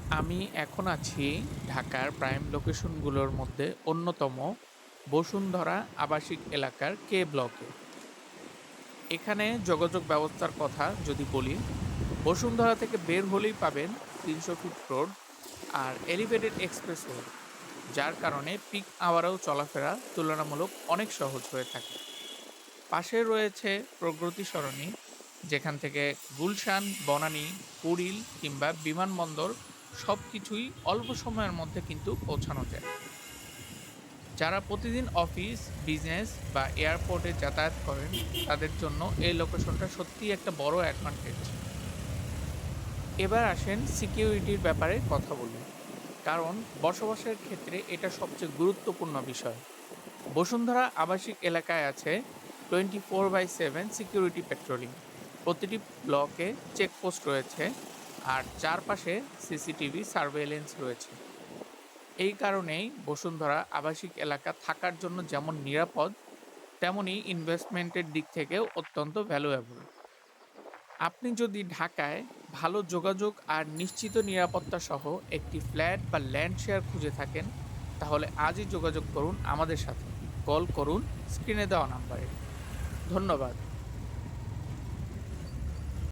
আমি এখন আছি ঢাকার প্রাইম লোকেশনগুলোর মধ্যে অন্যতম বসুন্ধরা আবাসিক এলাকার কে ব্লকে। এখানে যোগাযোগ ব্যবস্থার কথা যদি বলি, বসুন্ধরা থেকে বের হলেই পাবেন ৩০০ ফিট রোড আর এলিভেটেড এক্সপ্রেসওয়ে, যার কারণে পিক আওয়ারেও চলাফেরা তুলনামূলক অনেক সহজ হয়ে থাকে। পাশে রয়েছে প্রগতি সরণি, যেখান থেকে গুলশান, বনানী, কুড়িল কিংবা বিমানবন্দর সবকিছুই অল্প সময়ের মধ্যে কিন্তু পৌঁছানো যায়। যারা প্রতিদিন অফিস, বিজনেস বা এয়ারপোর্টে যাতায়াত করেন, তাদের জন্য এই লোকেশনটা সত্যিই একটা বড় অ্যাডভান্টেজ। এবার আসেন সিকিউরিটির ব্যাপারে কথা বলি, কারণ বসবাসের ক্ষেত্রে এটা সবচেয়ে গুরুত্বপূর্ণ বিষয়। বসুন্ধরা আবাসিক এলাকায় আছে 24/7 সিকিউরিটি পেট্রোলিং। প্রতিটি ব্লকে চেকপোস্ট রয়েছে আর চারপাশে সিসিটিভি সার্ভেইলেন্স রয়েছে। এই কারণেই বসুন্ধরা আবাসিক এলাকা থাকার জন্য যেমন নিরাপদ, তেমনি ইনভেস্টমেন্টের দিক থেকেও অত্যন্ত ভ্যালুয়েবল। আপনি যদি ঢাকায় ভালো যোগাযোগ আর নিশ্চিত নিরাপত্তা সহ একটি ফ্ল্যাট বা ল্যান্ড শেয়ার খুঁজে থাকেন, তাহলে আজই যোগাযোগ করুন আমাদের সাথে। কল করুন স্ক্রিনে দেওয়া নাম্বারে। ধন্যবাদ।